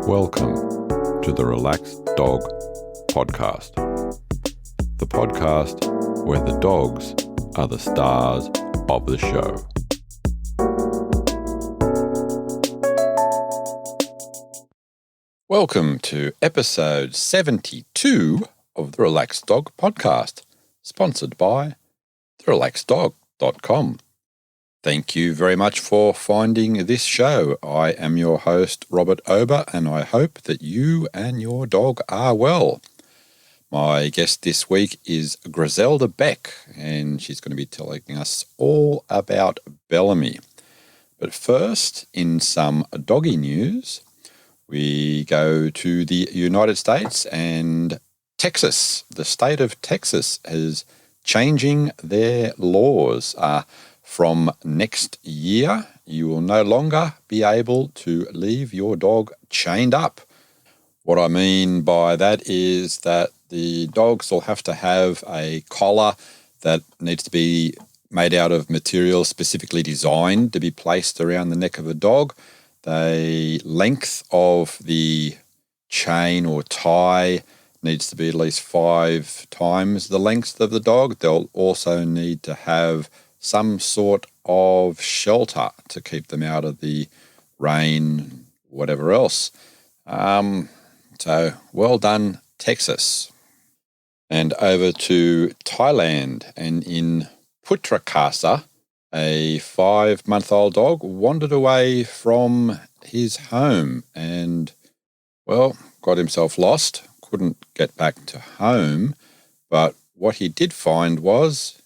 Welcome to the Relaxed Dog Podcast, the podcast where the dogs are the stars of the show. Welcome to episode 72 of the Relaxed Dog Podcast, sponsored by therelaxeddog.com. Thank you very much for finding this show. I am your host, Robert Ober, and I hope that you and your dog are well. My guest this week is Griselda Beck, and she's going to be telling us all about Bellamie. But first, in some doggy news, we go to the United States and Texas. The state of Texas is changing their laws. From next year, you will no longer be able to leave your dog chained up. What I mean by that is that the dogs will have to have a collar that needs to be made out of material specifically designed to be placed around the neck of a dog. The length of the chain or tie needs to be at least 5 times the length of the dog. They'll also need to have some sort of shelter to keep them out of the rain, whatever else. So well done, Texas. And over to Thailand, and in Putrakasa, a 5-month-old dog wandered away from his home and, well, got himself lost, couldn't get back to home, but what he did find was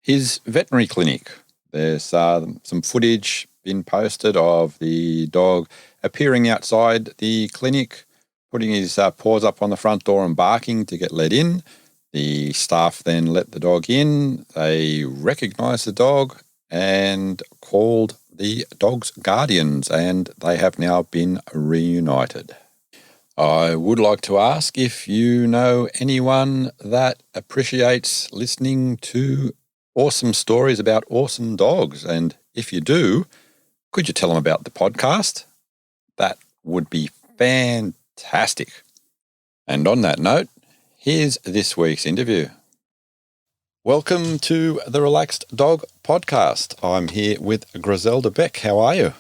his veterinary clinic. There's some footage been posted of the dog appearing outside the clinic, putting his paws up on the front door and barking to get let in. The staff then let the dog in. They recognised the dog and called the dog's guardians, and they have now been reunited. I would like to ask if you know anyone that appreciates listening to awesome stories about awesome dogs. And if you do, could you tell them about the podcast? That would be fantastic. And on that note, here's this week's interview. Welcome to the Relaxed Dog Podcast. I'm here with Griselda Beck. How are you?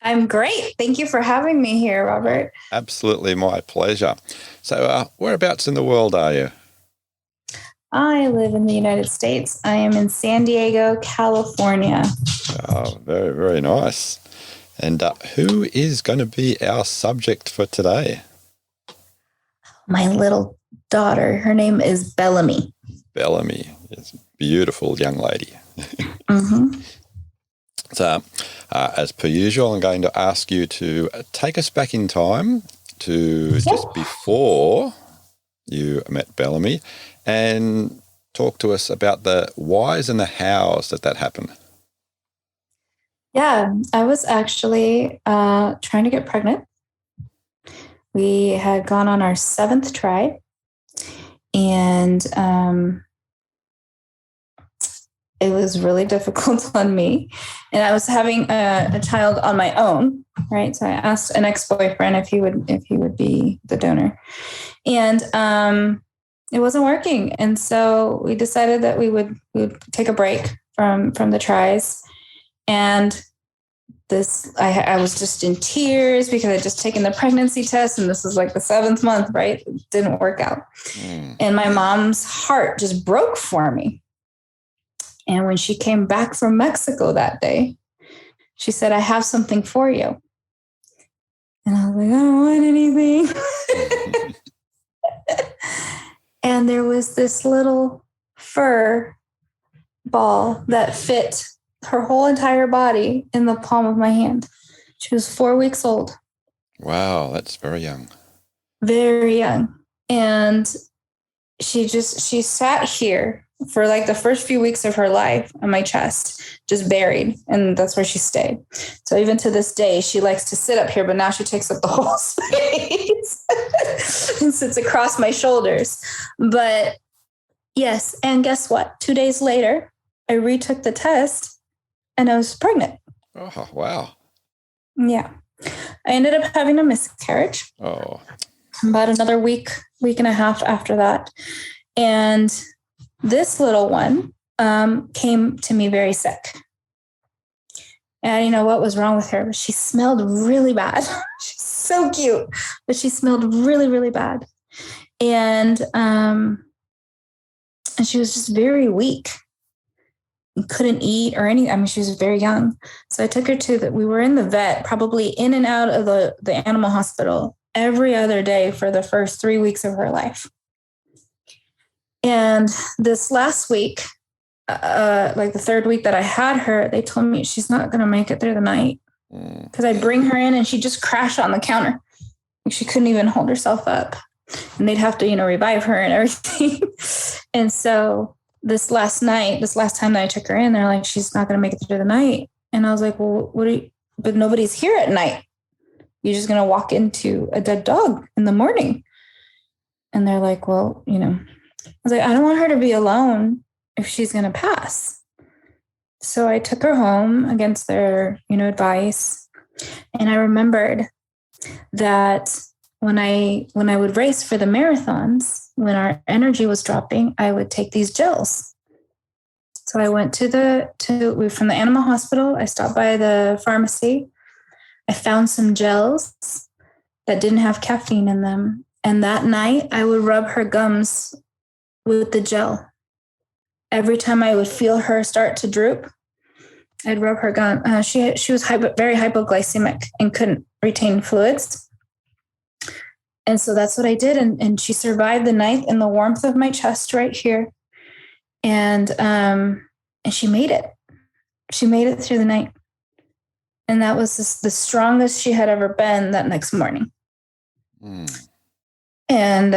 I'm great. Thank you for having me here, Robert. Absolutely my pleasure. So whereabouts in the world are you? I live in the United States. I am in San Diego, California. Oh, very, very nice. And who is going to be our subject for today? My little daughter. Her name is Bellamie. Bellamie. It's a beautiful young lady. Mm-hmm. So, as per usual, I'm going to ask you to take us back in time to just before you met Bellamie and talk to us about the whys and the hows that happened. Yeah, I was actually trying to get pregnant. We had gone on our 7th try, and it was really difficult on me. And I was having a child on my own, right? So I asked an ex-boyfriend if he would be the donor, and it wasn't working. And so we decided that we would take a break from the tries. And I was just in tears because I'd just taken the pregnancy test, and this was like the 7th month, right? It didn't work out. And my mom's heart just broke for me. And when she came back from Mexico that day, she said, "I have something for you." And I was like, "I don't want anything." And there was this little fur ball that fit her whole entire body in the palm of my hand. She was 4 weeks old. Wow, that's very young. Very young. And she sat here for like the first few weeks of her life on my chest, just buried. And that's where she stayed. So even to this day, she likes to sit up here, but now she takes up the whole space and sits across my shoulders. But yes. And guess what? 2 days later, I retook the test and I was pregnant. Oh, wow. Yeah. I ended up having a miscarriage. Oh. About another week and a half after that. And this little one came to me very sick. And I didn't know what was wrong with her, but she smelled really bad. She's so cute, but she smelled really, really bad. And she was just very weak. Couldn't eat or anything. I mean, she was very young. So I took her we were in the vet, probably in and out of the animal hospital every other day for the first 3 weeks of her life. And this last week, like the third week that I had her, they told me she's not going to make it through the night because I bring her in and she just crashed on the counter. Like she couldn't even hold herself up, and they'd have to, revive her and everything. And so this last time that I took her in, they're like, she's not going to make it through the night. And I was like, well, but nobody's here at night. You're just going to walk into a dead dog in the morning. And they're like, well, I was like, I don't want her to be alone if she's going to pass. So I took her home against their, advice. And I remembered that when I would race for the marathons, when our energy was dropping, I would take these gels. So I went from the animal hospital. I stopped by the pharmacy. I found some gels that didn't have caffeine in them. And that night I would rub her gums with the gel. Every time I would feel her start to droop, I'd rub her gum. She was very hypoglycemic and couldn't retain fluids. And so that's what I did. And she survived the night in the warmth of my chest right here. And she made it. She made it through the night. And that was the strongest she had ever been that next morning. And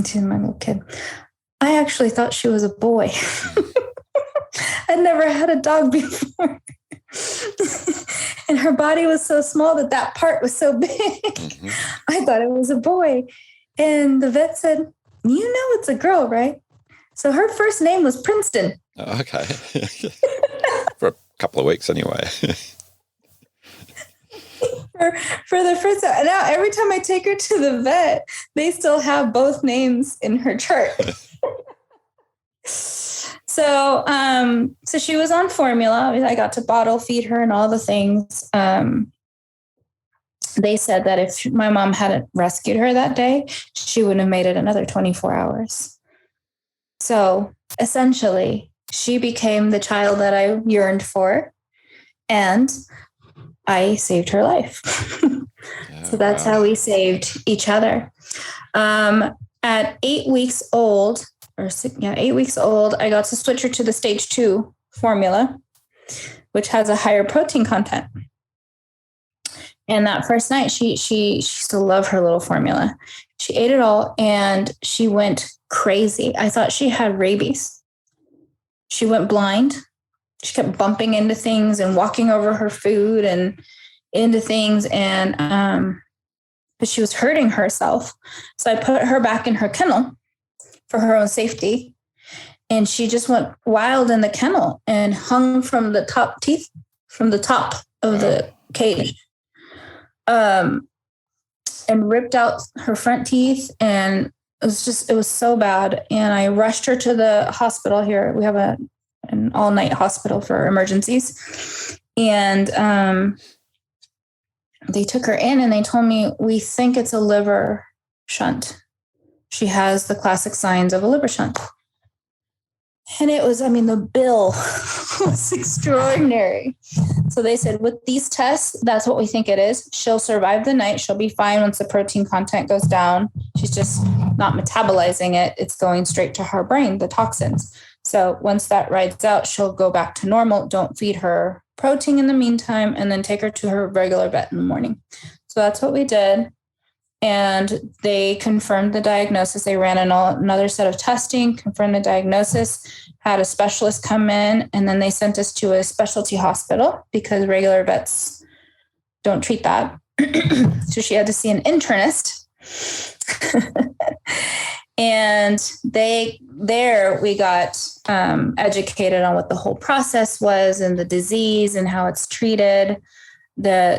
she's my little kid. I actually thought she was a boy. I'd never had a dog before. And her body was so small that part was so big. Mm-hmm. I thought it was a boy. And the vet said, it's a girl, right? So her first name was Princeton. Oh, okay. For a couple of weeks anyway. For the first time. Now, every time I take her to the vet, they still have both names in her chart. So she was on formula. I got to bottle feed her and all the things. They said that if my mom hadn't rescued her that day, she wouldn't have made it another 24 hours. So essentially, she became the child that I yearned for, and I saved her life. So that's how we saved each other. At 8 weeks old, I got to switch her to the stage 2 formula, which has a higher protein content. And that first night, she still loved her little formula. She ate it all and she went crazy. I thought she had rabies. She went blind. She kept bumping into things and walking over her food and into things. And but she was hurting herself. So I put her back in her kennel for her own safety. And she just went wild in the kennel and hung from the top of the cage. And ripped out her front teeth, and it was so bad. And I rushed her to the hospital here. We have an all-night hospital for emergencies. And they took her in and they told me, we think it's a liver shunt. She has the classic signs of a liver shunt. And it was, the bill was extraordinary. So they said, with these tests, that's what we think it is. She'll survive the night. She'll be fine once the protein content goes down. She's just not metabolizing it. It's going straight to her brain, the toxins. So once that rides out, she'll go back to normal. Don't feed her protein in the meantime, and then take her to her regular vet in the morning. So that's what we did. And they confirmed the diagnosis. They ran another set of testing, confirmed the diagnosis, had a specialist come in, and then they sent us to a specialty hospital because regular vets don't treat that. So she had to see an internist. And we got educated on what the whole process was and the disease and how it's treated.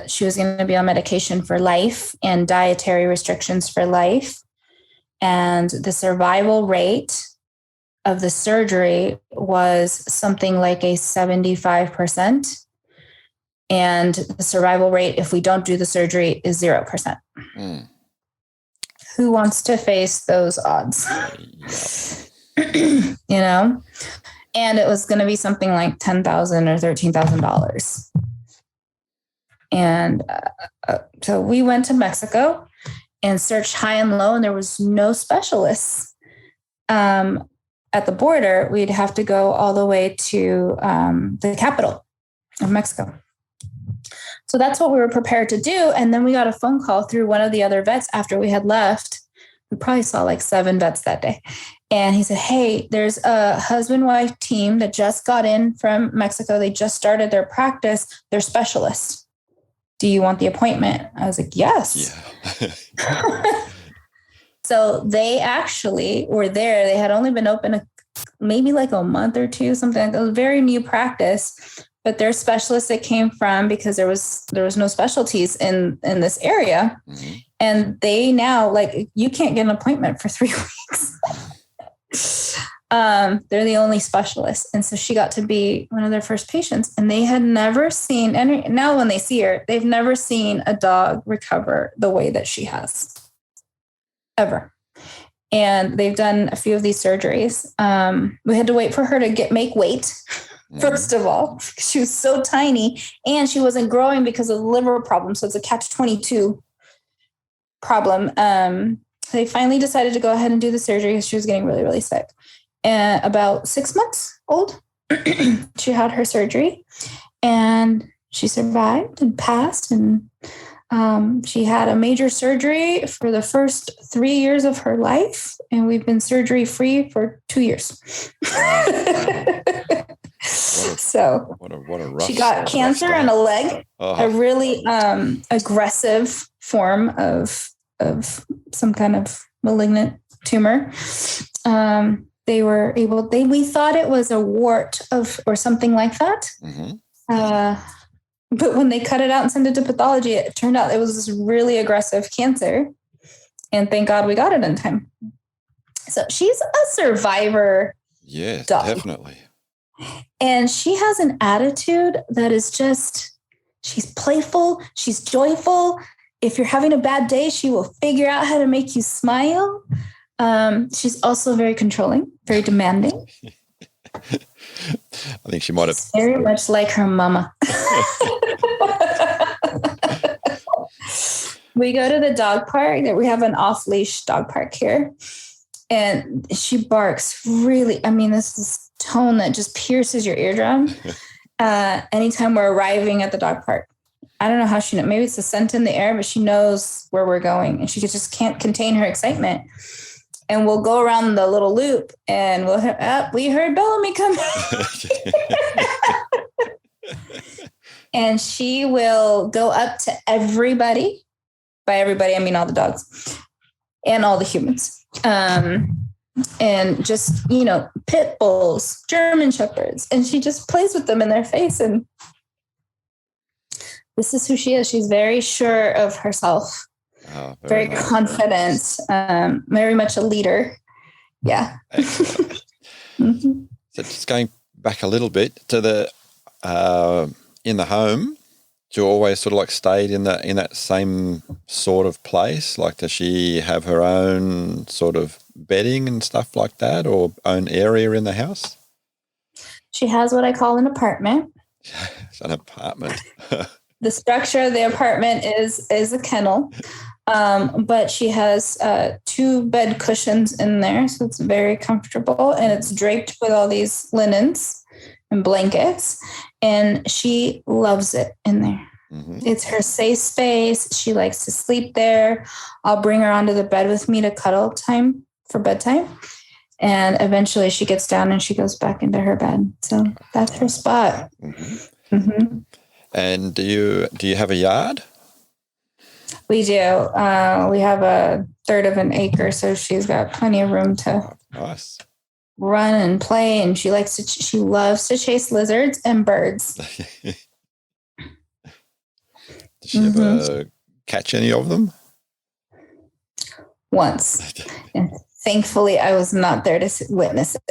She was going to be on medication for life and dietary restrictions for life. And the survival rate of the surgery was something like a 75%. And the survival rate, if we don't do the surgery, is 0%. Mm. Who wants to face those odds? You know? And it was going to be something like $10,000 or $13,000. And so we went to Mexico and searched high and low, and there was no specialists. At the border, we'd have to go all the way to the capital of Mexico. So that's what we were prepared to do. And then we got a phone call through one of the other vets after we had left. We probably saw like 7 vets that day. And he said, hey, there's a husband-wife team that just got in from Mexico. They just started their practice. They're specialists. Do you want the appointment? I was like, yes. Yeah. So they actually were there. They had only been open maybe like a month or two, something like that. It was a very new practice. But they're specialists that came from, because there was no specialties in this area. Mm-hmm. And they now, like, you can't get an appointment for 3 weeks. They're the only specialists. And so she got to be one of their first patients. And they had never seen now when they see her, they've never seen a dog recover the way that she has. Ever. And they've done a few of these surgeries. We had to wait for her to make weight. First of all, she was so tiny and she wasn't growing because of the liver problem. So it's a catch-22 problem. They finally decided to go ahead and do the surgery because she was getting really, really sick. And about 6 months old, she had her surgery and she survived and passed. And she had a major surgery for the first 3 years of her life. And we've been surgery free for 2 years. What a rough. She got cancer in a leg, a really aggressive form of some kind of malignant tumor. We thought it was a wart or something like that. Mm-hmm. But when they cut it out and sent it to pathology, it turned out it was this really aggressive cancer. And thank God we got it in time. So she's a survivor. Yeah, dog. Definitely. And she has an attitude that is she's playful, she's joyful. If you're having a bad day, she will figure out how to make you smile. She's also very controlling, very demanding. I think she might have. Very much like her mama. We go to the dog park. We have an off-leash dog park here. And she barks really, this is tone that just pierces your eardrum anytime we're arriving at the dog park. I don't know how she knows. Maybe it's the scent in the air, but she knows where we're going. And she just can't contain her excitement. And we'll go around the little loop and we heard Bellamie come. And she will go up to everybody. By everybody, I mean all the dogs and all the humans. And just, pit bulls, German shepherds. And she just plays with them in their face. And this is who she is. She's very sure of herself. Oh, very nice. Confident, very much a leader. Yeah. Mm-hmm. So just going back a little bit to the in the home, do you always sort of like stayed in that same sort of place? Like, does she have her own sort of bedding and stuff like that, or own area in the house? She has what I call an apartment. It's an apartment. The structure of the apartment is a kennel. But she has 2 bed cushions in there, so it's very comfortable, and it's draped with all these linens and blankets, and she loves it in there. Mm-hmm. It's her safe space. She likes to sleep there. I'll bring her onto the bed with me to cuddle time for bedtime, and eventually she gets down and she goes back into her bed. So that's her spot. Mm-hmm. Mm-hmm. And do you have a yard? We do. We have a third of an acre, so she's got plenty of room to Nice. run and play. And she loves to chase lizards and birds. Did she ever catch any of them? Once. And thankfully, I was not there to witness it.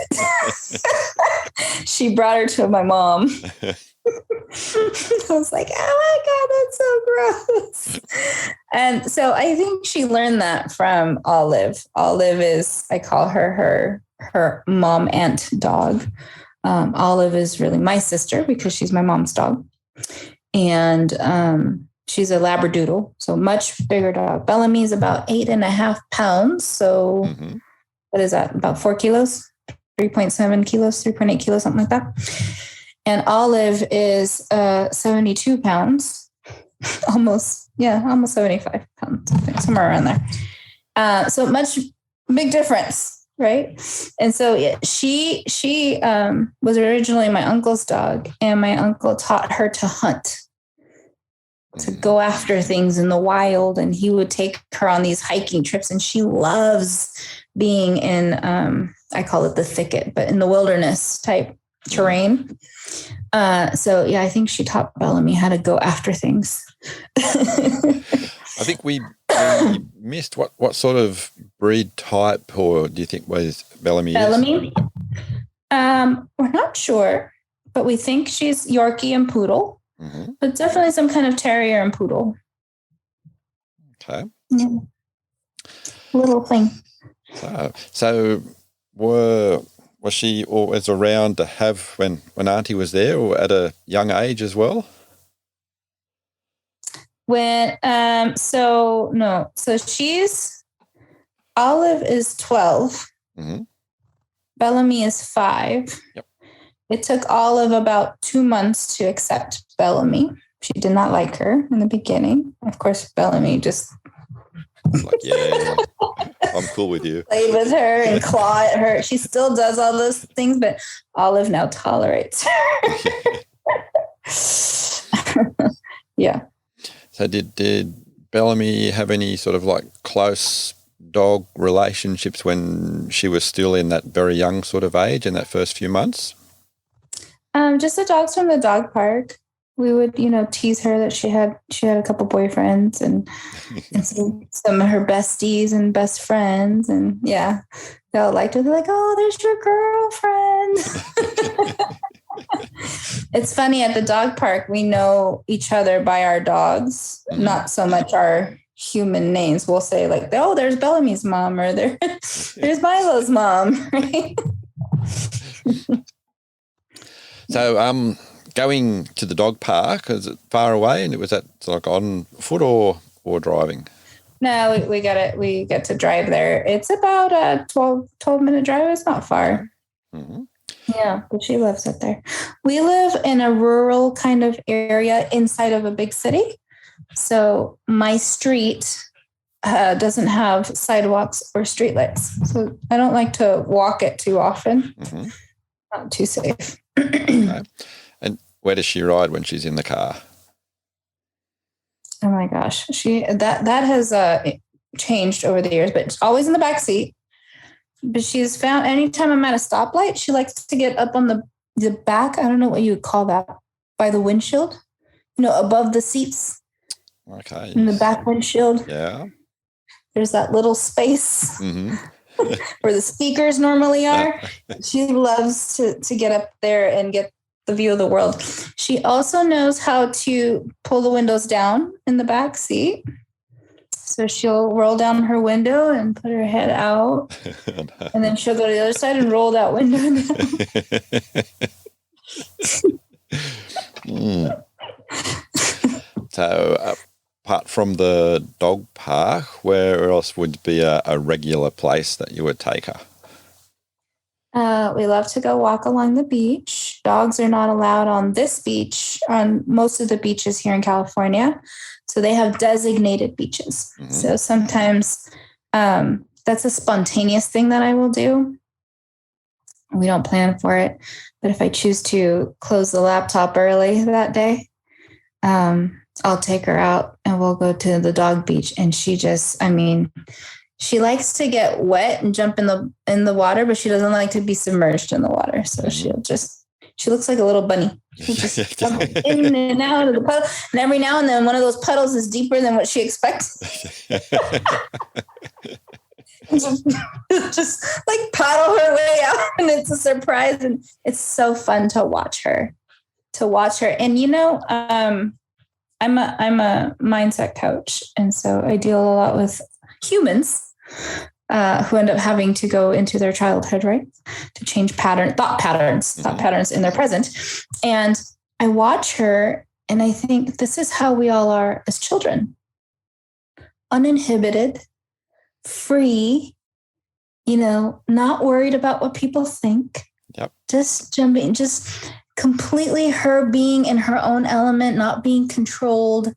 She brought her to my mom. I was like, oh my God, that's so gross. And so I think she learned that from Olive. Olive is, I call her mom aunt dog. Olive is really my sister because she's my mom's dog. And she's a Labradoodle, so much bigger dog. Bellamie is about 8.5 pounds. So what is that? About 4 kilos, 3.7 kilos, 3.8 kilos, something like that. And Olive is 72 pounds, almost 75 pounds, I think, somewhere around there. So much big difference, right? And so she was originally my uncle's dog, and my uncle taught her to hunt, to go after things in the wild. And he would take her on these hiking trips, and she loves being in, I call it the thicket, but in the wilderness type terrain. So I think she taught Bellamie how to go after things. I think we missed what sort of breed type, or do you think was Bellamie? Bellamie? We're not sure, but we think she's Yorkie and Poodle, but definitely some kind of Terrier and Poodle. Okay. Yeah. Little thing. So was she always around to have when Auntie was there, or at a young age as well? So Olive is 12. Bellamie is 5. Yep. It took Olive about 2 months to accept Bellamie. She did not like her in the beginning. Of course, Bellamie just like, yeah, I'm cool with you. Played with her and claw at her. She still does all those things, but Olive now tolerates her. Yeah. So did Bellamie have any sort of like close dog relationships when she was still in that very young sort of age in that first few months? Just the dogs from the dog park. We would, tease her that she had a couple boyfriends and some of her besties and best friends. And yeah, they all liked her. They're like, oh, there's your girlfriend. It's funny, at the dog park, we know each other by our dogs, not so much our human names. We'll say like, oh, there's Bellamie's mom, or there's Milo's mom. Right? So, going to the dog park, is it far away? And was that like on foot or driving? No, we get to drive there. It's about a 12-minute drive. It's not far. Yeah, but she loves it there. We live in a rural kind of area inside of a big city. So my street doesn't have sidewalks or streetlights. So I don't like to walk it too often. Not too safe. Okay. And where does she ride when she's in the car? Oh my gosh, that has changed over the years, but it's always in the back seat. But she's found anytime I'm at a stoplight, she likes to get up on the back. I don't know what you would call that, by the windshield, above the seats. Okay. In the back windshield. Yeah. There's that little space where the speakers normally are. She loves to get up there and get the view of the world. She also knows how to pull the windows down in the back seat. So she'll roll down her window and put her head out. And then she'll go to the other side and roll that window down. So apart from the dog park, where else would be a regular place that you would take her? We love to go walk along the beach. Dogs are not allowed on this beach, on most of the beaches here in California. So they have designated beaches. So sometimes that's a spontaneous thing that I will do. We don't plan for it. But if I choose to close the laptop early that day, I'll take her out and we'll go to the dog beach. And she just, I mean, she likes to get wet and jump in the water, but she doesn't like to be submerged in the water. So she looks like a little bunny. She'll just jump in and out of the puddle. And every now and then one of those puddles is deeper than what she expects. just like paddle her way out, and it's a surprise. And it's so fun to watch her. And I'm a mindset coach. And so I deal a lot with humans who end up having to go into their childhood, right? To change thought patterns in their present. And I watch her and I think this is how we all are as children. Uninhibited, free, not worried about what people think. Yep. Just jumping, just completely her being in her own element, not being controlled.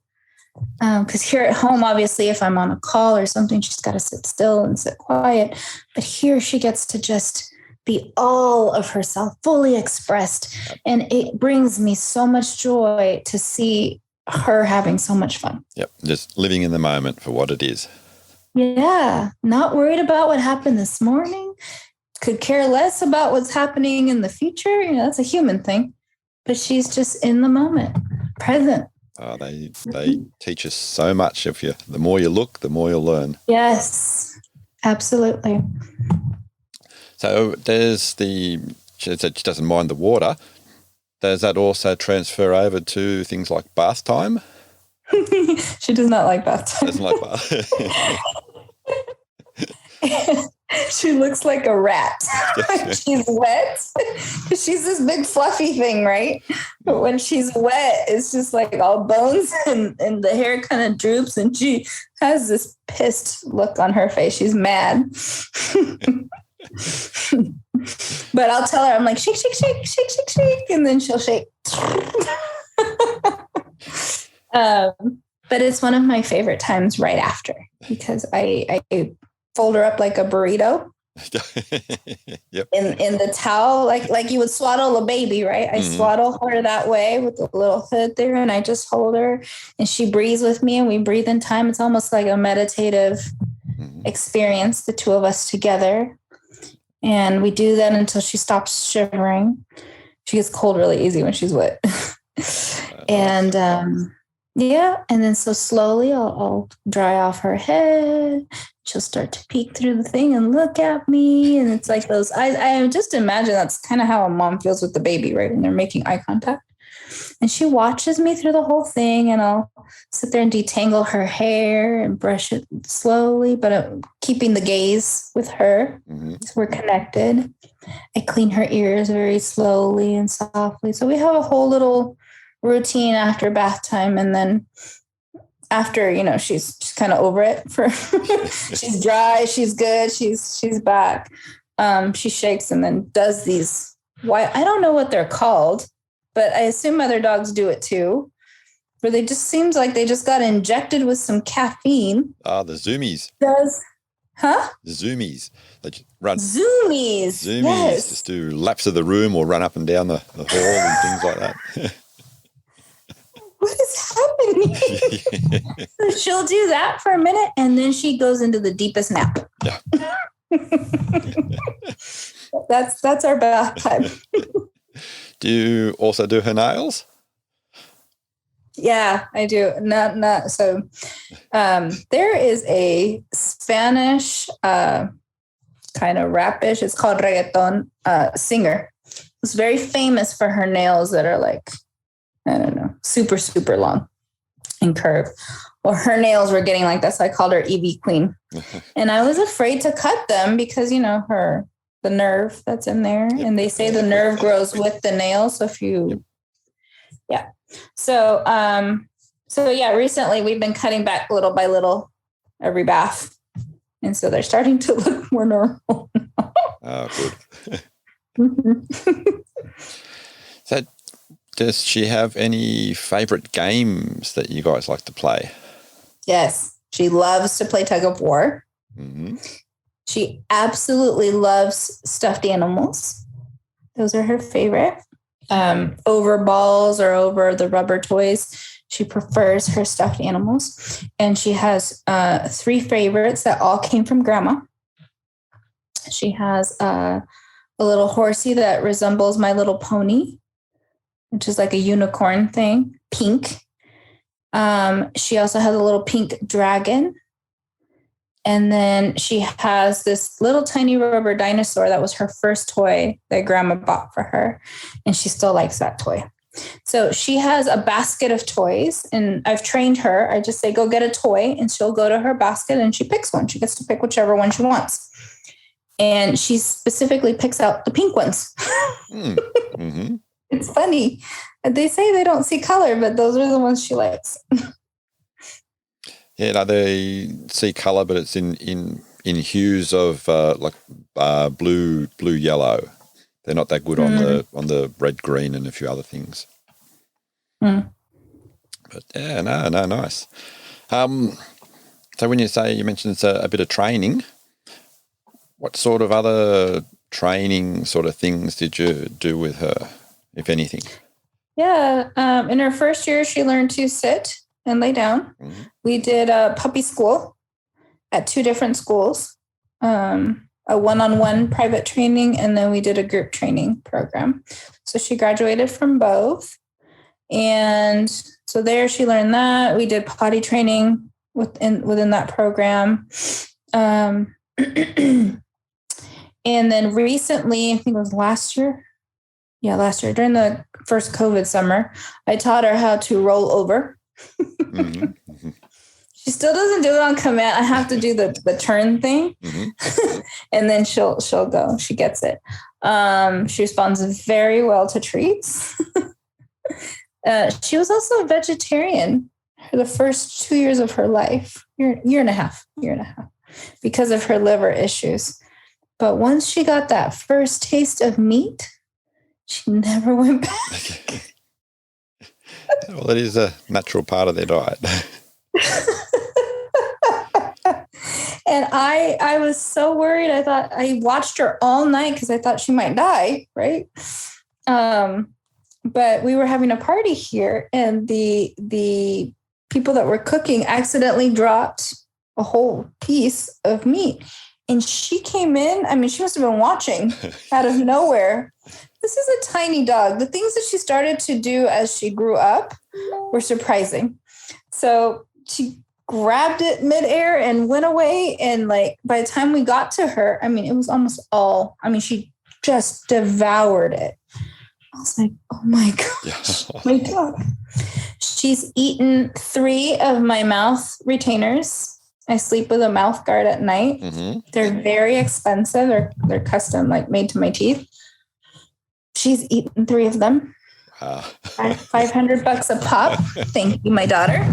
Because here at home, obviously, if I'm on a call or something, she's got to sit still and sit quiet. But here she gets to just be all of herself, fully expressed. And it brings me so much joy to see her having so much fun. Yep, just living in the moment for what it is. Yeah, not worried about what happened this morning. Could care less about what's happening in the future. That's a human thing. But she's just in the moment, present. Oh, they teach us so much. The more you look, the more you'll learn. Yes, absolutely. So she doesn't mind the water. Does that also transfer over to things like bath time? She does not like bath time. Doesn't like bath. She looks like a rat when she's wet. She's this big fluffy thing, right? But when she's wet, it's just like all bones and the hair kind of droops and she has this pissed look on her face. She's mad. But I'll tell her, I'm like, shake, shake, shake, shake, shake, shake. And then she'll shake. But it's one of my favorite times right after because I fold her up like a burrito. Yep. In the towel, like you would swaddle a baby, right? I swaddle her that way with the little hood there, and I just hold her, and she breathes with me, and we breathe in time. It's almost like a meditative experience, the two of us together, and we do that until she stops shivering. She gets cold really easy when she's wet, and and then so slowly I'll dry off her head. She'll start to peek through the thing and look at me. And it's like those, I just imagine that's kind of how a mom feels with the baby, right? When they're making eye contact. And she watches me through the whole thing, and I'll sit there and detangle her hair and brush it slowly, but I'm keeping the gaze with her. So we're connected. I clean her ears very slowly and softly. So we have a whole little routine after bath time. And then after, she's kind of over it she's dry, she's good, she's back. She shakes and then does these, I don't know what they're called, but I assume other dogs do it too, where they just seems like they just got injected with some caffeine. The zoomies. Huh? The zoomies. They just run. Zoomies. Yes. Just do laps of the room or run up and down the hall and things like that. What is happening? So she'll do that for a minute, and then she goes into the deepest nap. Yeah. That's our bath time. Do you also do her nails? Yeah, I do. Not so. There is a Spanish kind of rapish. It's called reggaeton singer. It's very famous for her nails that are like, I don't know, super, super long and curved. Well, her nails were getting like that, so I called her EV Queen. And I was afraid to cut them because, the nerve that's in there. Yep. And they say the nerve grows with the nail. So if you, yeah. So, recently we've been cutting back little by little every bath. And so they're starting to look more normal. Oh, good. So does she have any favorite games that you guys like to play? Yes. She loves to play tug of war. Mm-hmm. She absolutely loves stuffed animals. Those are her favorite. Over balls or over the rubber toys. She prefers her stuffed animals. And she has 3 favorites that all came from grandma. She has a little horsey that resembles My Little Pony, which is like a unicorn thing, pink. She also has a little pink dragon. And then she has this little tiny rubber dinosaur that was her first toy that grandma bought for her. And she still likes that toy. So she has a basket of toys, and I've trained her. I just say, go get a toy, and she'll go to her basket and she picks one. She gets to pick whichever one she wants. And she specifically picks out the pink ones. Mm-hmm. It's funny. They say they don't see color, but those are the ones she likes. Yeah, no, they see colour, but it's in hues of blue, yellow. They're not that good on the red, green, and a few other things. Mm. But yeah, no, nice. So when you mentioned it's a bit of training, what sort of other training sort of things did you do with her, if anything? Yeah, in her first year, she learned to sit and lay down. Mm-hmm. We did a puppy school at 2 different schools, a one-on-one private training, and then we did a group training program. So she graduated from both. And so there she learned that. We did potty training within that program. And then recently, I think it was last year. Yeah, last year, during the first COVID summer, I taught her how to roll over. Mm-hmm. She still doesn't do it on command. I have to do the turn thing. Mm-hmm. And then she'll go. She gets it. She responds very well to treats. She was also a vegetarian for the first 2 years of her life, year and a half, because of her liver issues. But once she got that first taste of meat, she never went back. Well, it is a natural part of their diet. And I was so worried. I watched her all night because I thought she might die, right? But we were having a party here, and the people that were cooking accidentally dropped a whole piece of meat. And she came in. I mean, she must have been watching out of nowhere. This is a tiny dog. The things that she started to do as she grew up were surprising. So she grabbed it midair and went away. And by the time we got to her, I mean, it was almost all, she just devoured it. I was like, oh my gosh, my dog. She's eaten 3 of my mouth retainers. I sleep with a mouth guard at night. Mm-hmm. They're very expensive. They're custom, made to my teeth. She's eaten 3 of them. $500 a pop. Thank you, my daughter.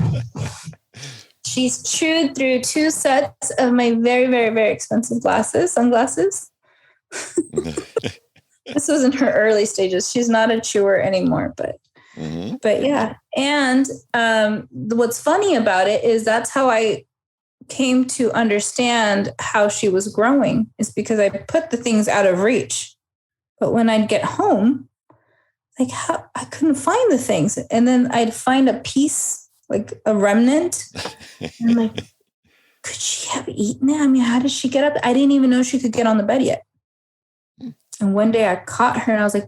She's chewed through 2 sets of my very, very, very expensive sunglasses. This was in her early stages. She's not a chewer anymore, but yeah. And what's funny about it is that's how I came to understand how she was growing, is because I put the things out of reach. But when I'd get home, how I couldn't find the things. And then I'd find a piece, a remnant. And I'm like, could she have eaten it? How did she get up? I didn't even know she could get on the bed yet. And one day I caught her and I was like,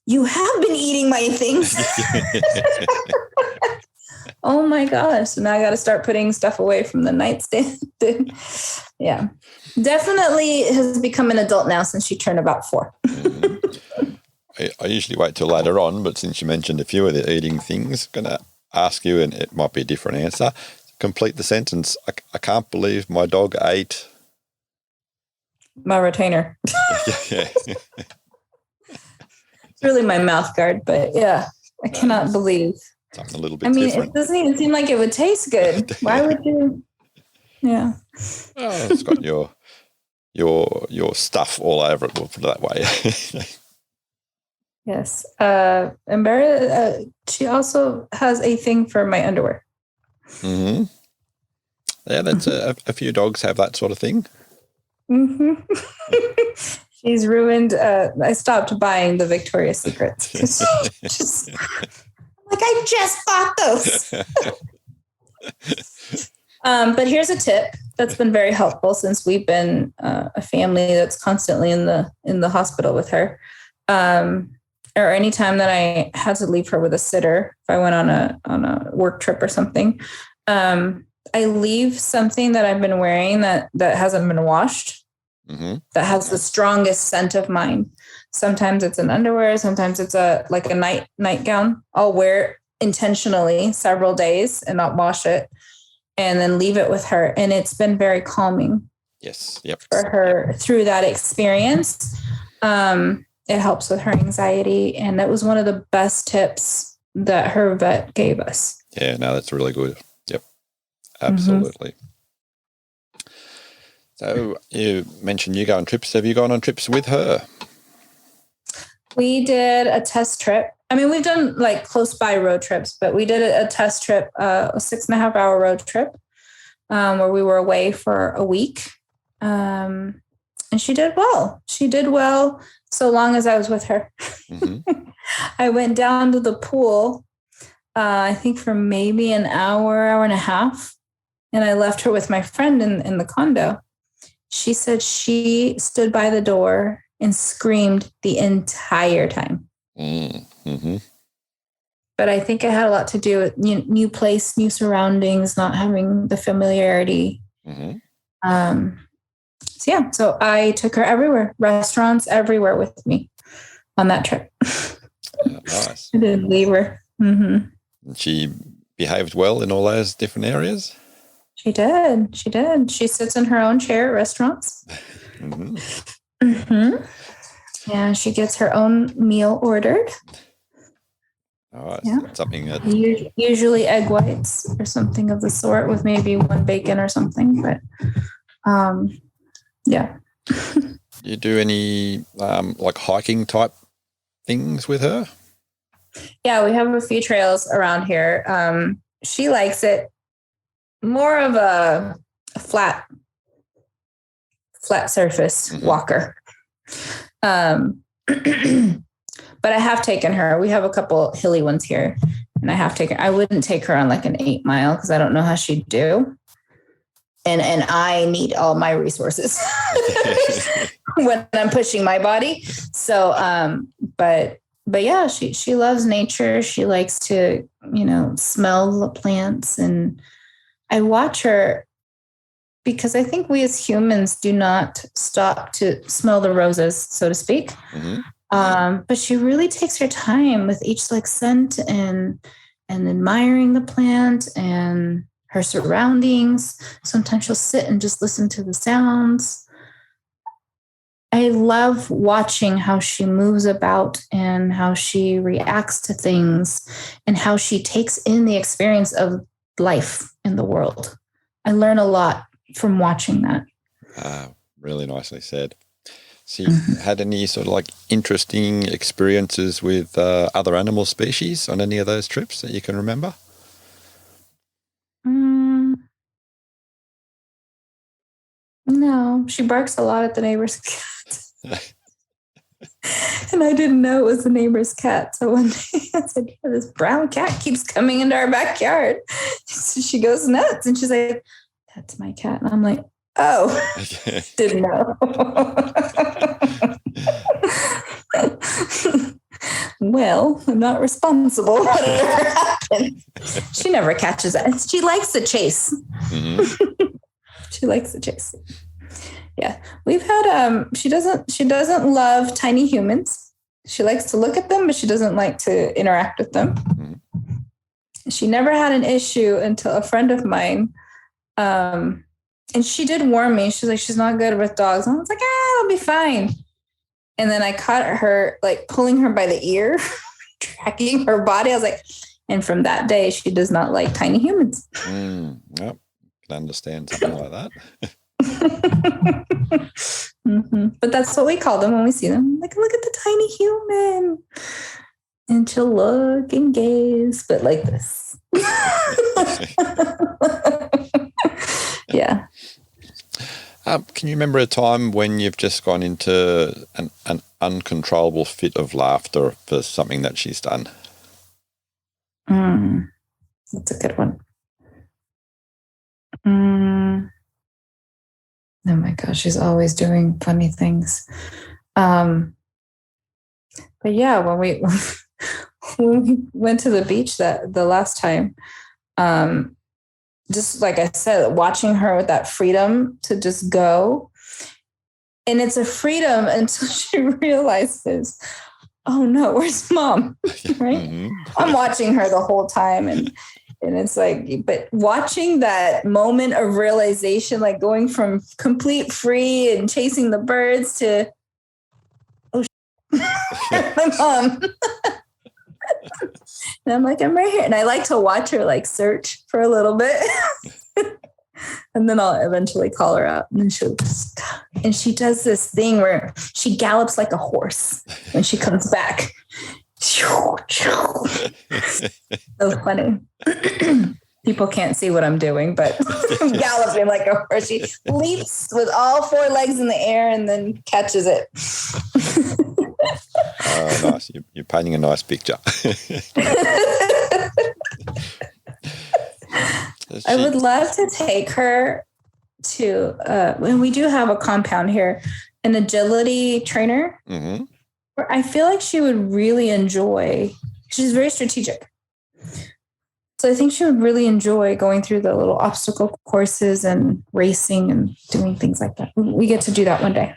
you have been eating my things. Oh my gosh. So now I got to start putting stuff away from the nightstand. Yeah. Definitely has become an adult now since she turned about 4. Mm-hmm. I usually wait till later on, but since you mentioned a few of the eating things, I'm going to ask you, and it might be a different answer. Complete the sentence. I can't believe my dog ate my retainer. Yeah. It's really my mouth guard, but yeah, I cannot believe. Something a little bit different. It doesn't even seem like it would taste good. Why would you? Yeah. Oh, it's got your stuff all over it, we'll put it that way. Yes. And Barra, she also has a thing for my underwear. Mm-hmm. Yeah, that's a few dogs have that sort of thing. Mm-hmm. She's ruined. I stopped buying the Victoria's Secrets. Like, I just bought those. But here's a tip that's been very helpful since we've been a family that's constantly in the hospital with her. Or anytime that I had to leave her with a sitter, if I went on a work trip or something, I leave something that I've been wearing that hasn't been washed, that has the strongest scent of mine. Sometimes it's an underwear, sometimes it's a nightgown. I'll wear it intentionally several days and not wash it, and then leave it with her. And it's been very calming. Yes. Yep. For her through that experience. It helps with her anxiety. And that was one of the best tips that her vet gave us. Yeah, no, that's really good. Yep. Absolutely. So you mentioned you go on trips. Have you gone on trips with her? We did a test trip. I mean, we've done like close by road trips, but we did a test trip, a 6.5-hour road trip, where we were away for a week. And she did well. She did well so long as I was with her. I went down to the pool, I think for maybe an hour and a half. And I left her with my friend in the condo. She said she stood by the door and screamed the entire time. But I think it had a lot to do with new place, new surroundings, not having the familiarity. So I took her everywhere, restaurants everywhere with me on that trip. Nice. I didn't leave her. She behaved well in all those different areas? She did. She sits in her own chair at restaurants. Yeah, she gets her own meal ordered. Something that usually egg whites or something of the sort, with maybe one bacon or something. But you do any like hiking type things with her? Yeah, we have a few trails around here. She likes it. More of a flat surface walker. But I have taken her. We have a couple hilly ones here, and I have taken. I wouldn't take her on like an 8 mile because I don't know how she'd do. And I need all my resources when I'm pushing my body. So, but yeah, she loves nature. She likes to, smell the plants, and I watch her because I think we as humans do not stop to smell the roses, so to speak. But she really takes her time with each scent and admiring the plant and her surroundings. Sometimes she'll sit and just listen to the sounds. I love watching how she moves about and how she reacts to things and how she takes in the experience of life in the world. I learn a lot from watching that. Really nicely said. So you had any sort of interesting experiences with other animal species on any of those trips that you can remember? No, she barks a lot at the neighbor's cat. And I didn't know it was the neighbor's cat. So one day I said, this brown cat keeps coming into our backyard. So she goes nuts and she's like, that's my cat. And I'm like, oh, didn't know. Well, I'm not responsible. Whatever happened. She never catches it. She likes the chase. She likes the chase. Yeah. We've had she doesn't love tiny humans. She likes to look at them, but she doesn't like to interact with them. She never had an issue until a friend of mine, and she did warn me. She's like, she's not good with dogs. And I was like, it'll be fine. And then I caught her pulling her by the ear, tracking her body. I was like, and from that day, she does not like tiny humans. Yep. Can understand something like that. But that's what we call them when we see them. Like, look at the tiny human. And she'll look and gaze, but like this. Yeah. Can you remember a time when you've just gone into an uncontrollable fit of laughter for something that she's done? That's a good one. Oh my gosh, she's always doing funny things. But yeah, when we when we went to the beach the last time, just like I said, watching her with that freedom to just go. And it's a freedom until she realizes, oh no, where's mom? Right? Mm-hmm. I'm watching her the whole time. And it's like, but watching that moment of realization, like going from complete free and chasing the birds to, oh, my mom. And I'm like, I'm right here. And I like to watch her like search for a little bit. And then I'll eventually call her out. And then and she does this thing where she gallops like a horse when she comes back. So funny. People can't see what I'm doing, but I'm galloping like a horse. She leaps with all four legs in the air and then catches it. Oh, nice. You're painting a nice picture. I would love to take her to, when we do have a compound here, an agility trainer. Mm-hmm. Where I feel like she would really enjoy, she's very strategic. So I think she would really enjoy going through the little obstacle courses and racing and doing things like that. We get to do that one day.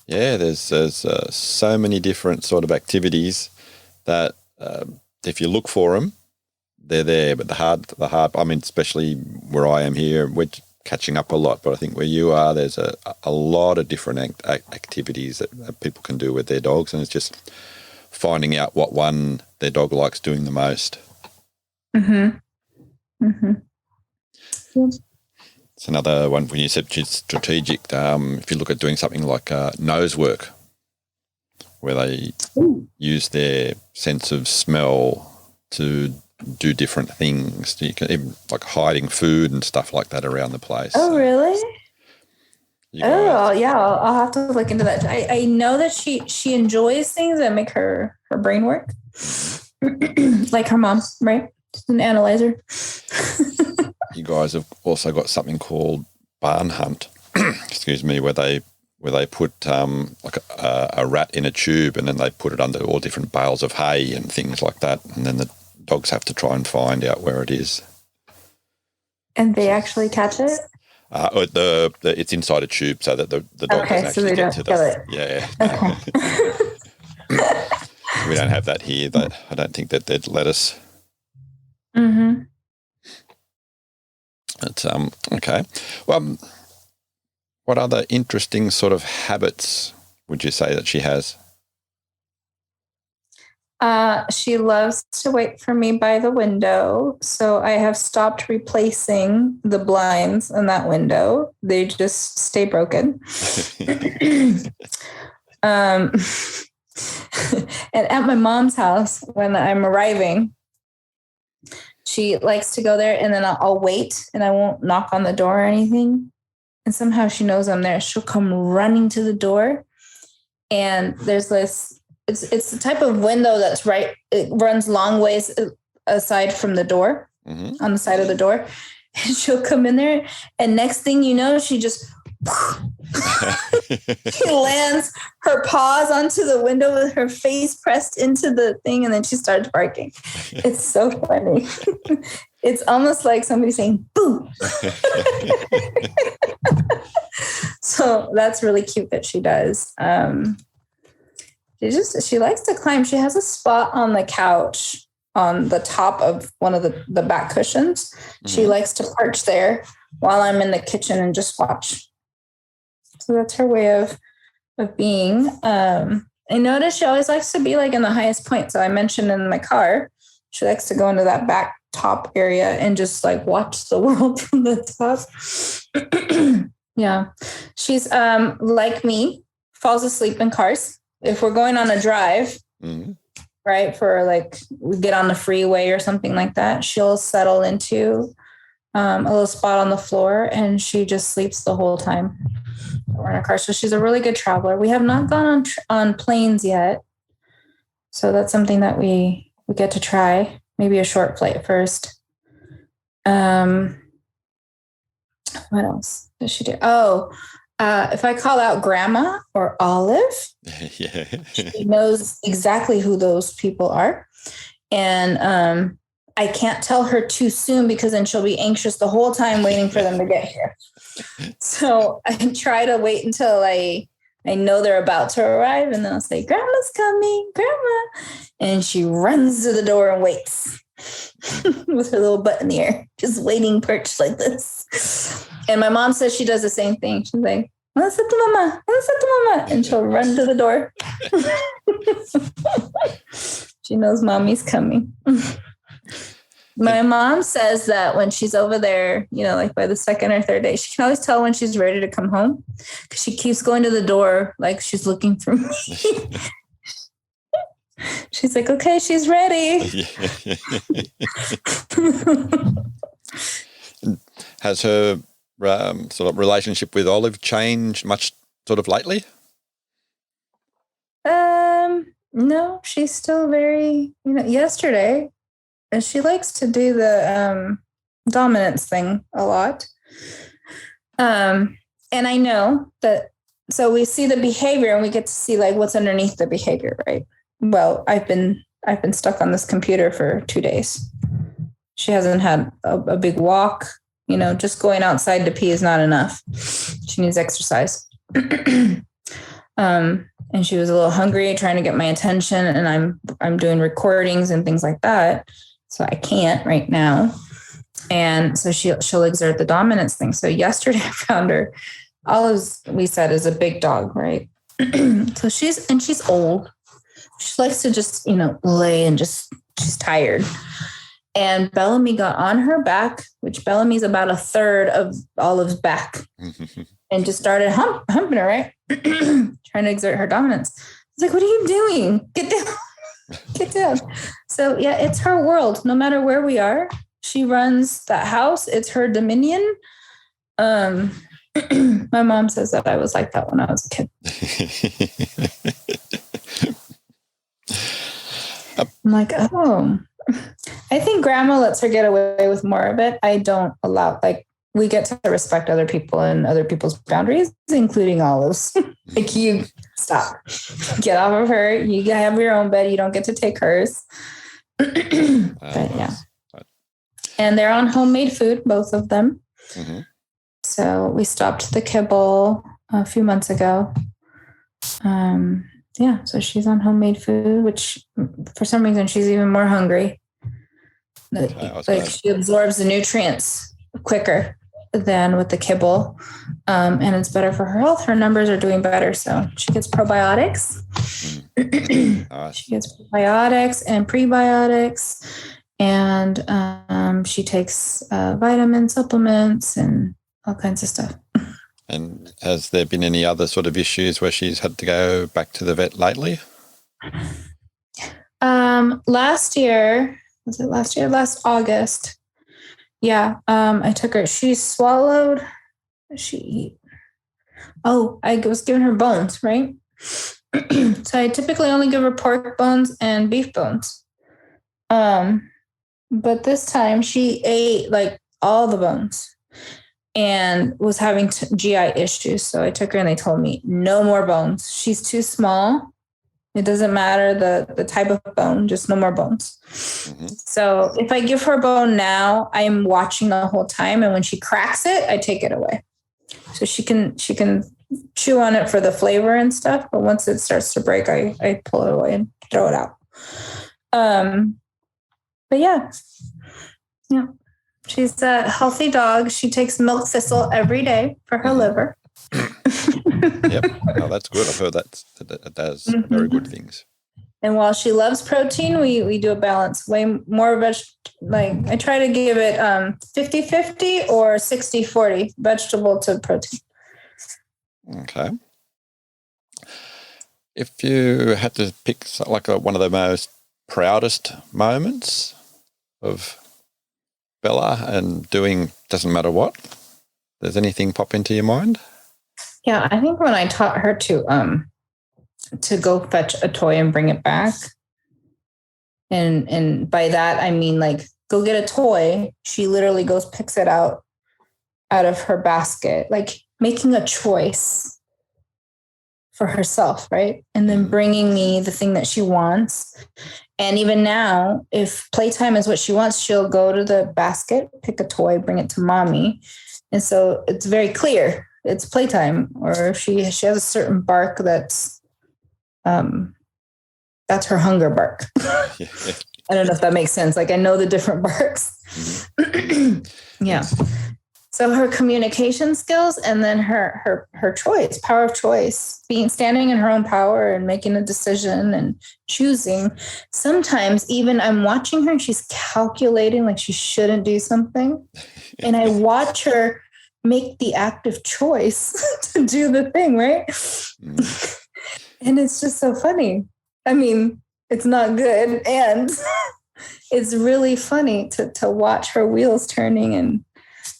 Yeah, there's so many different sort of activities that if you look for them, they're there. But the hard, I mean, especially where I am here, we're catching up a lot. But I think where you are, there's a lot of different activities that people can do with their dogs. And it's just finding out what one their dog likes doing the most. Mm-hmm. Mm-hmm. Yeah. It's another one when you said strategic. If you look at doing something like nose work, where they use their sense of smell to do different things. You can even like hiding food and stuff like that around the place. Oh, really? Oh, yeah. I'll have to look into that. I know that she enjoys things that make her brain work, like her mom, right? Just an analyzer. You guys have also got something called barn hunt. Excuse me, where they put like a rat in a tube and then they put it under all different bales of hay and things like that, and then the dogs have to try and find out where it is. And they actually catch it? It's inside a tube so that the dog doesn't actually get to the... Yeah. Okay. We don't have that here. I don't think that they'd let us. Mm-hmm. But, okay. Well, what other interesting sort of habits would you say that she has? She loves to wait for me by the window. So I have stopped replacing the blinds in that window. They just stay broken. And at my mom's house, when I'm arriving, she likes to go there and then I'll wait and I won't knock on the door or anything. And somehow she knows I'm there. She'll come running to the door. And there's this, it's the type of window that's right. It runs long ways aside from the door, mm-hmm. on the side of the door. And she'll come in there. And next thing you know, she just, she lands her paws onto the window with her face pressed into the thing. And then she starts barking. It's so funny. It's almost like somebody saying, boo. So that's really cute that she does. She likes to climb. She has a spot on the couch on the top of one of the back cushions. Mm-hmm. She likes to perch there while I'm in the kitchen and just watch. So that's her way of being. I notice she always likes to be like in the highest point. So I mentioned in my car, she likes to go into that back top area and just like watch the world from the top. Yeah. She's like me, falls asleep in cars. If we're going on a drive, mm-hmm. right, for like we get on the freeway or something like that, she'll settle into a little spot on the floor and she just sleeps the whole time we're in a car. So she's a really good traveler. We have not gone on planes yet. So that's something that we get to try. maybe a short plate first. What else does she do? Oh, if I call out Grandma or Olive, Yeah. she knows exactly who those people are. And I can't tell her too soon because then she'll be anxious the whole time waiting for them to get here. So I try to wait until I know they're about to arrive, and then I'll say, Grandma's coming, Grandma. And she runs to the door and waits with her little butt in the air, just waiting perched like this. And my mom says she does the same thing. She's like, "What's up to Mama? What's up to Mama?" And she'll run to the door. She knows Mommy's coming. My mom says that when she's over there, like by the second or third day, she can always tell when she's ready to come home because she keeps going to the door like she's looking for me. She's like, okay, she's ready. Has her sort of relationship with Olive changed much sort of lately? No, she's still very, yesterday, and she likes to do the dominance thing a lot. And I know that, so we see the behavior and we get to see like what's underneath the behavior, right? Well, I've been stuck on this computer for 2 days. She hasn't had a big walk, just going outside to pee is not enough. She needs exercise. And she was a little hungry, trying to get my attention, and I'm doing recordings and things like that. So I can't right now. And so she'll exert the dominance thing. So yesterday I found her. Olive's, we said, is a big dog, right? So she's old. She likes to just, lay and she's tired. And Bellamie got on her back, which Bellamie's about a third of Olive's back, and just started humping her, right? Trying to exert her dominance. I was like, what are you doing? Get down. Get down. So yeah, it's her world. No matter where we are, she runs that house. It's her dominion. My mom says that I was like that when I was a kid. I'm like, oh, I think Grandma lets her get away with more of it. I don't allow, we get to respect other people and other people's boundaries, including Olive's. Like, you stop, get off of her. You have your own bed. You don't get to take hers. But yeah. And they're on homemade food, both of them. Mm-hmm. So we stopped the kibble a few months ago. Yeah, so she's on homemade food, which for some reason she's even more hungry. She absorbs the nutrients quicker than with the kibble. And it's better for her health. Her numbers are doing better. So she gets probiotics. She gets probiotics and prebiotics. And she takes vitamin supplements and all kinds of stuff. And has there been any other sort of issues where she's had to go back to the vet lately? Last August. Yeah. I took her, I was giving her bones, right? So I typically only give her pork bones and beef bones. But this time she ate like all the bones and was having GI issues. So I took her and they told me no more bones. She's too small. It doesn't matter the type of bone, just no more bones. Mm-hmm. So if I give her a bone now, I'm watching the whole time. And when she cracks it, I take it away. So she can chew on it for the flavor and stuff. But once it starts to break, I pull it away and throw it out. But yeah. She's a healthy dog. She takes milk thistle every day for her liver. Yep. Oh, that's good. I've heard that does very good things. And while she loves protein, we do a balance. Way more I try to give it 50-50 or 60-40 vegetable to protein. Okay. If you had to pick one of the most proudest moments of Bella and doing doesn't matter what, does anything pop into your mind? Yeah, I think when I taught her to go fetch a toy and bring it back, And by that, I mean, like, go get a toy. She literally goes, picks it out of her basket, like making a choice for herself, right? And then bringing me the thing that she wants. And even now, if playtime is what she wants, she'll go to the basket, pick a toy, bring it to mommy. And so it's very clear it's playtime. Or if she has a certain bark that's her hunger bark. I don't know if that makes sense. Like, I know the different barks. Yeah. So her communication skills, and then her choice, power of choice, standing in her own power and making a decision and choosing. Sometimes even I'm watching her and she's calculating like she shouldn't do something. And I watch her make the active choice to do the thing, right? And it's just so funny. I mean, it's not good. And it's really funny to watch her wheels turning. And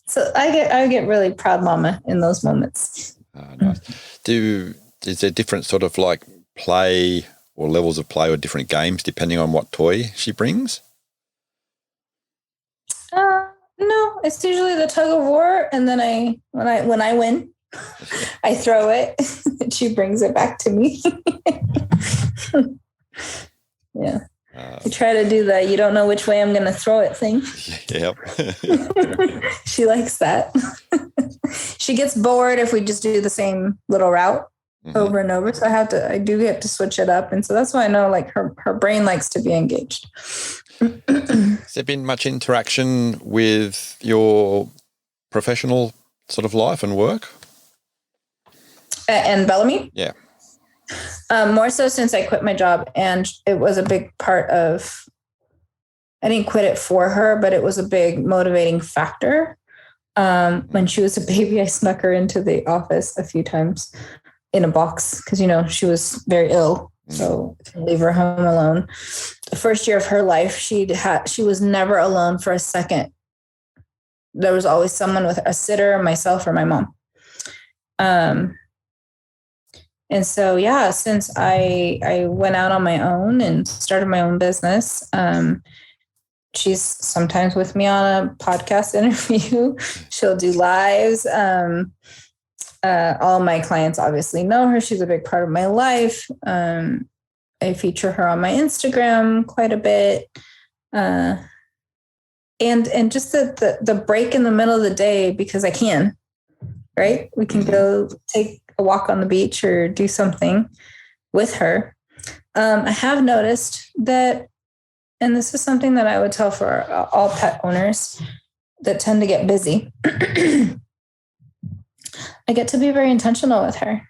so I get really proud mama in those moments. Nice. Is there different sort of like play or levels of play or different games depending on what toy she brings? No, it's usually the tug of war. And then when I win, I throw it and she brings it back to me. Yeah. I try to do the, you don't know which way I'm going to throw it thing. Yep. She likes that. She gets bored if we just do the same little route over and over. So I do get to switch it up. And so that's why I know, like, her brain likes to be engaged. Has there been much interaction with your professional sort of life and work? And Bellamie? Yeah. More so since I quit my job, and it was a big part of, I didn't quit it for her, but it was a big motivating factor. When she was a baby, I snuck her into the office a few times in a box because, she was very ill. So I couldn't leave her home alone. The first year of her life, she was never alone for a second. There was always someone with a sitter, myself or my mom. And so, yeah, since I went out on my own and started my own business, she's sometimes with me on a podcast interview. She'll do lives. All my clients obviously know her. She's a big part of my life. I feature her on my Instagram quite a bit. And just the break in the middle of the day, because I can, right? We can go take a walk on the beach or do something with her. I have noticed that, and this is something that I would tell for all pet owners that tend to get busy. I get to be very intentional with her.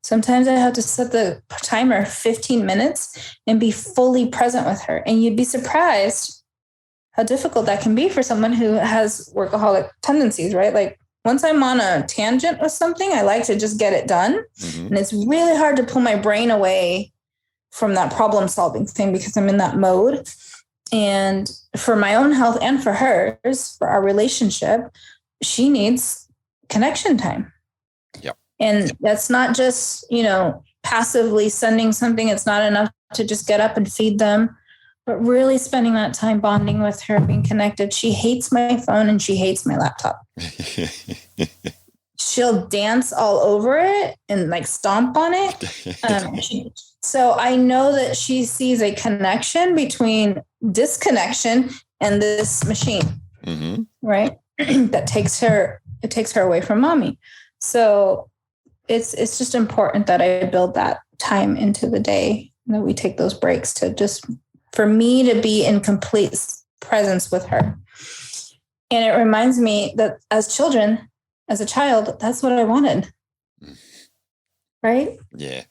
Sometimes I have to set the timer 15 minutes and be fully present with her. And you'd be surprised how difficult that can be for someone who has workaholic tendencies, right? Like, once I'm on a tangent with something, I like to just get it done. And it's really hard to pull my brain away from that problem solving thing because I'm in that mode. And for my own health and for hers, for our relationship, she needs connection time. Yep. And that's not just, passively sending something. It's not enough to just get up and feed them, but really spending that time bonding with her, being connected. She hates my phone and she hates my laptop. She'll dance all over it and like stomp on it. So I know that she sees a connection between disconnection and this machine, right? That takes her away from mommy. So it's just important that I build that time into the day, that we take those breaks to just, for me to be in complete presence with her. And it reminds me that as a child, that's what I wanted. Right? Yeah.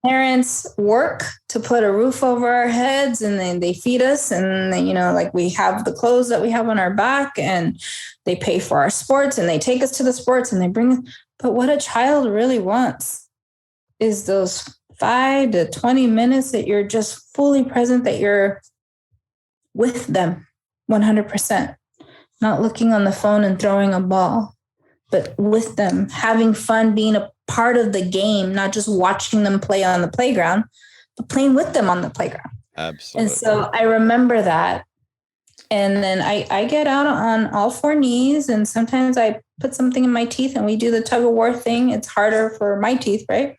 Parents work to put a roof over our heads, and then they feed us, and then, like, we have the clothes that we have on our back, and they pay for our sports, and they take us to the sports, and they bring. But what a child really wants is those 5 to 20 minutes that you're just fully present, that you're with them 100%, not looking on the phone and throwing a ball, but with them, having fun, being a part of the game, not just watching them play on the playground, but playing with them on the playground. Absolutely. And so I remember that. And then I get out on all four knees, and sometimes I put something in my teeth and we do the tug of war thing. It's harder for my teeth, right?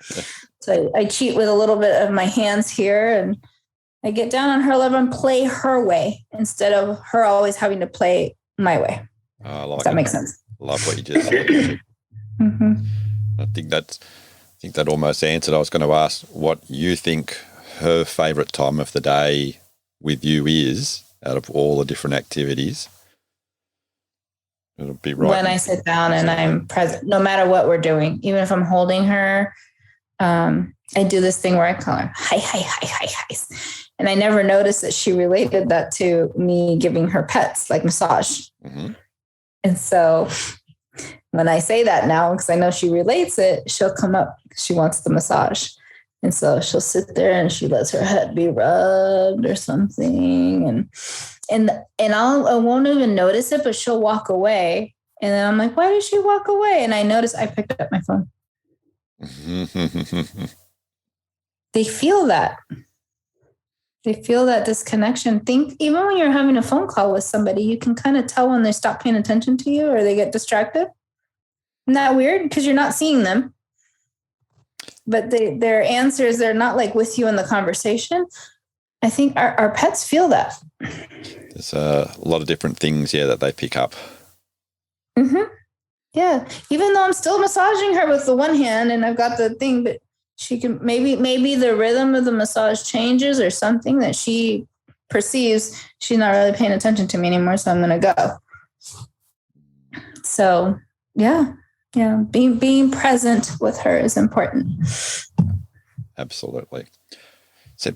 So I cheat with a little bit of my hands here, and I get down on her level and play her way instead of her always having to play my way. Does that make sense? Love what you just said. Mm-hmm. I think that almost answered. I was going to ask what you think her favourite time of the day with you is out of all the different activities. It'll be right when I sit down and I'm present, no matter what we're doing, even if I'm holding her. I do this thing where I call her hi, hi, hi, hi, hi. And I never noticed that she related that to me giving her pets, like massage. Mm-hmm. And so when I say that now, because I know she relates it, she'll come up because she wants the massage. And so she'll sit there and she lets her head be rubbed or something. And I won't even notice it, but she'll walk away. And then I'm like, why did she walk away? And I noticed I picked up my phone. They feel that. They feel that disconnection. Think even when you're having a phone call with somebody, you can kind of tell when they stop paying attention to you or they get distracted. Isn't that weird? Because you're not seeing them. But their answers, they're not like with you in the conversation. I think our pets feel that. There's a lot of different things, that they pick up. Mm-hmm. Yeah. Even though I'm still massaging her with the one hand and I've got the thing, but she can maybe the rhythm of the massage changes or something that she perceives she's not really paying attention to me anymore. So I'm going to go. So yeah. Being present with her is important. Absolutely. So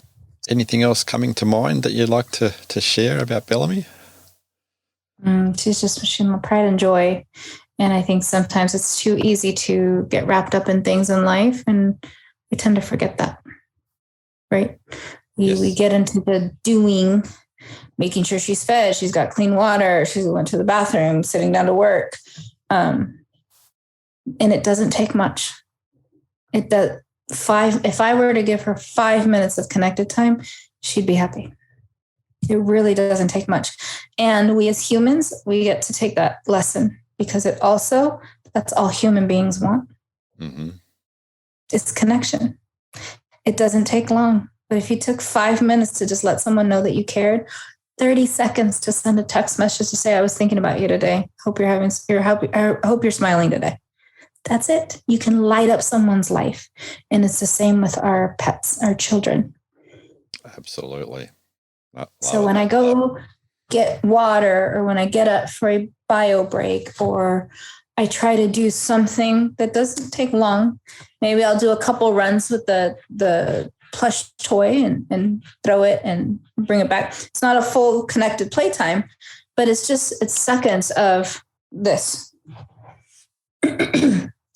anything else coming to mind that you'd like to share about Bellamie? She's my pride and joy. And I think sometimes it's too easy to get wrapped up in things in life. And we tend to forget that, right? We get into the doing, making sure she's fed, she's got clean water, she went to the bathroom, sitting down to work. And it doesn't take much. It does if I were to give her 5 minutes of connected time, she'd be happy. It really doesn't take much. And we as humans, we get to take that lesson because that's all human beings want. Mm-hmm. It's connection. It doesn't take long. But if you took 5 minutes to just let someone know that you cared, 30 seconds to send a text message to say, I was thinking about you today. I hope you're smiling today. That's it. You can light up someone's life. And it's the same with our pets, our children. Absolutely. So when I go get water or when I get up for a bio break or I try to do something that doesn't take long, maybe I'll do a couple runs with the plush toy and throw it and bring it back. It's not a full connected playtime, but it's seconds of this.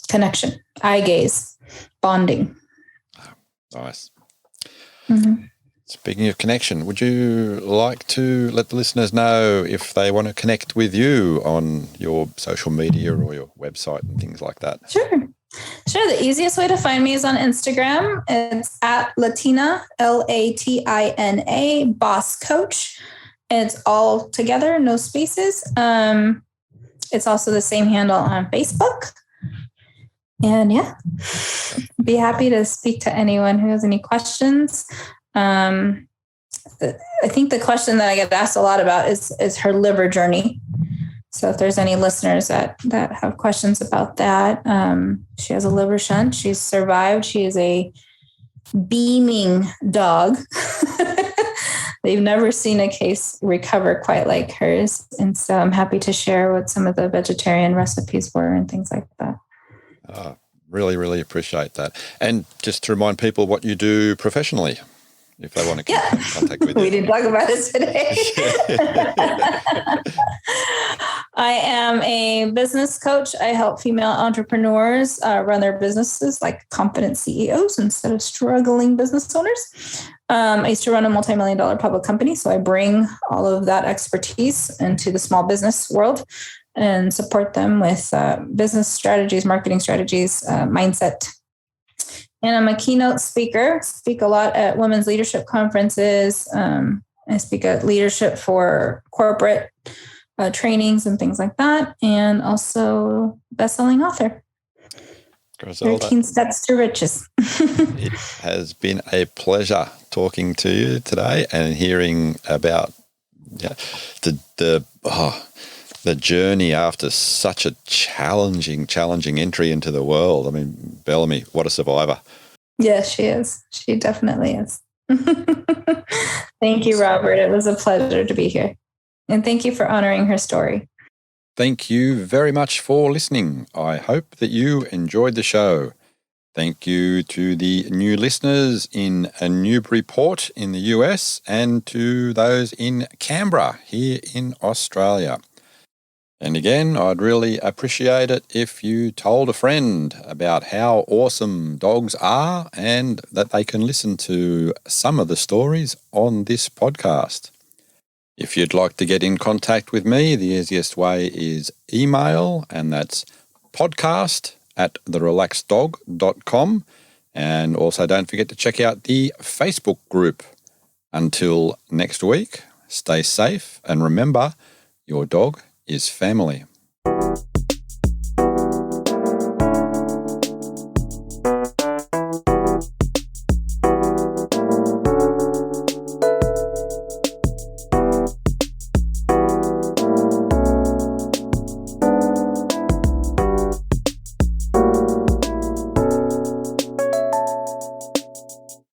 Connection, eye gaze, bonding. Nice. Mm-hmm. Speaking of connection, would you like to let the listeners know if they want to connect with you on your social media or your website and things like that? Sure. The easiest way to find me is on Instagram. It's at Latina, Latina, Boss Coach. It's all together, no spaces. It's also the same handle on Facebook. And be happy to speak to anyone who has any questions. I think the question that I get asked a lot about is her liver journey. So if there's any listeners that have questions about that, she has a liver shunt. She's survived. She is a beaming dog. They've never seen a case recover quite like hers. And so I'm happy to share what some of the vegetarian recipes were and things like that. Really, really appreciate that. And just to remind people what you do professionally, if they want to keep in contact with you. We didn't talk about it today. I am a business coach. I help female entrepreneurs run their businesses like confident CEOs instead of struggling business owners. I used to run a multi-million-dollar public company, so I bring all of that expertise into the small business world and support them with business strategies, marketing strategies, mindset. And I'm a keynote speaker, speak a lot at women's leadership conferences. I speak at leadership for corporate trainings and things like that. And also best-selling author. Griselda, 13 Steps to Riches. it has been a pleasure talking to you today and hearing about the journey after such a challenging entry into the world. I mean, Bellamie, what a survivor. Yes, she is. She definitely is. Thank you, Robert. It was a pleasure to be here. And thank you for honoring her story. Thank you very much for listening. I hope that you enjoyed the show. Thank you to the new listeners in Newburyport in the US and to those in Canberra here in Australia. And again, I'd really appreciate it if you told a friend about how awesome dogs are and that they can listen to some of the stories on this podcast. If you'd like to get in contact with me, the easiest way is email, and that's podcast@therelaxeddog.com. And also don't forget to check out the Facebook group. Until next week, stay safe and remember, your dog is family.